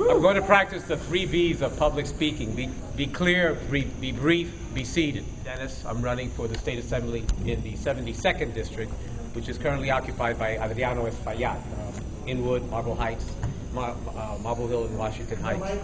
I'm going to practice the 3 B's of public speaking. Be clear, be brief, be seated. Denis, I'm running for the State Assembly in the 72nd District, which is currently occupied by Adriano Espaillat, Inwood, Marble Heights, Marble Hill, and Washington Heights.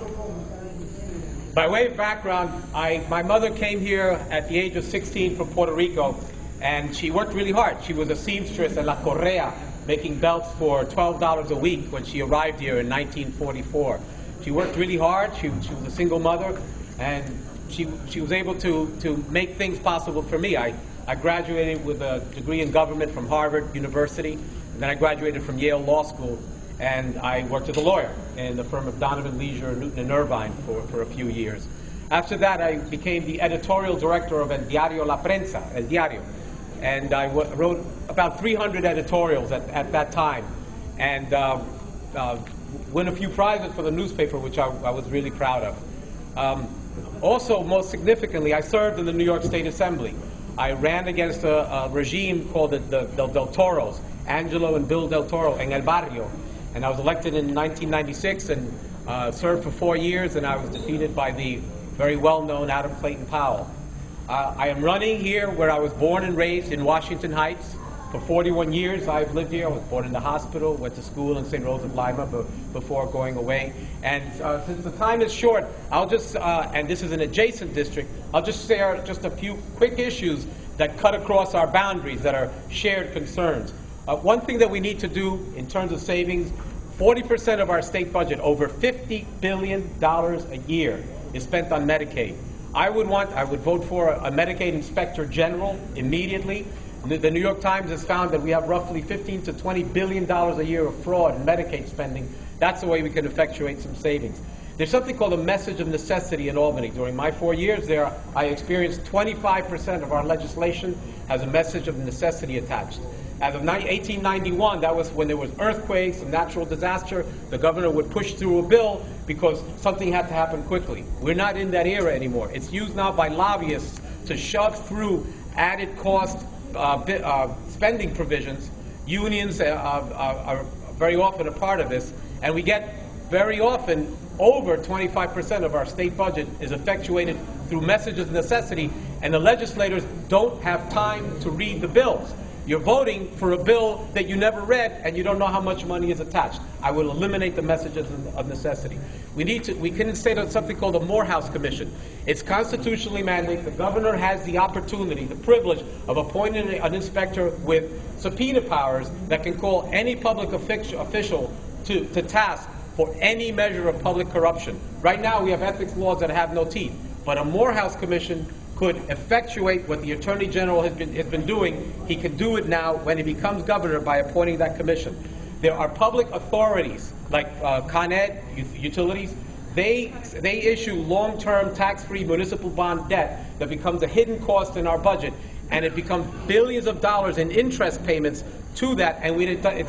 By way of background, my mother came here at the age of 16 from Puerto Rico, and she worked really hard. She was a seamstress at La Correa, making belts for $12 a week when she arrived here in 1944. She worked really hard. She was a single mother, and she was able to make things possible for me. I graduated with a degree in government from Harvard University, and then I graduated from Yale Law School, and I worked as a lawyer in the firm of Donovan, Leisure, Newton and Irvine for a few years. After that, I became the editorial director of El Diario La Prensa, El Diario, and I wrote about 300 editorials at that time, and won a few prizes for the newspaper, which I was really proud of. Also, most significantly, I served in the New York State Assembly. I ran against a regime called the Del Toros, Angelo and Bill Del Toro, en el barrio, and I was elected in 1996 and served for 4 years, and I was defeated by the very well-known Adam Clayton Powell. I am running here where I was born and raised in Washington Heights. For 41 years I've lived here. I was born in the hospital, went to school in St. Rose of Lima before going away. And since the time is short, I'll just, and this is an adjacent district, I'll just share just a few quick issues that cut across our boundaries that are shared concerns. One thing that we need to do in terms of savings, 40% of our state budget, over $50 billion a year, is spent on Medicaid. I would vote for a Medicaid Inspector General immediately. The New York Times has found that we have roughly $15 to $20 billion a year of fraud in Medicaid spending. That's the way we can effectuate some savings. There's something called a message of necessity in Albany. During my 4 years there, I experienced 25% of our legislation has a message of necessity attached. As of 1891, that was when there was earthquakes and natural disaster, the governor would push through a bill because something had to happen quickly. We're not in that era anymore. It's used now by lobbyists to shove through added cost spending provisions. Unions are very often a part of this, and we get very often over 25% of our state budget is effectuated through messages of necessity, and the legislators don't have time to read the bills. You're voting for a bill that you never read, and you don't know how much money is attached. I will eliminate the messages of necessity. We can instate something called a Morehouse Commission. It's constitutionally mandated. The governor has the opportunity, the privilege of appointing an inspector with subpoena powers that can call any public official to task for any measure of public corruption. Right now we have ethics laws that have no teeth, but a Morehouse Commission could effectuate what the Attorney General has been doing. He can do it now when he becomes governor by appointing that commission. There are public authorities like Con Ed, utilities. They issue long-term tax-free municipal bond debt that becomes a hidden cost in our budget, and it becomes billions of dollars in interest payments to that, and it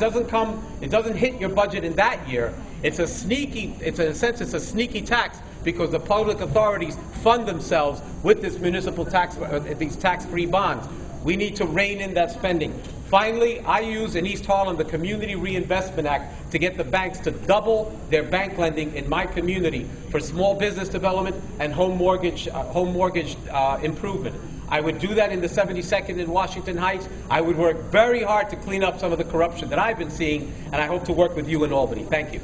doesn't hit your budget in that year. It's a sneaky, in a sense, it's a sneaky tax because the public authorities fund themselves with this municipal tax, these tax-free bonds. We need to rein in that spending. Finally, I use in East Harlem the Community Reinvestment Act to get the banks to double their bank lending in my community for small business development and home mortgage improvement. I would do that in the 72nd in Washington Heights. I would work very hard to clean up some of the corruption that I've been seeing, and I hope to work with you in Albany. Thank you.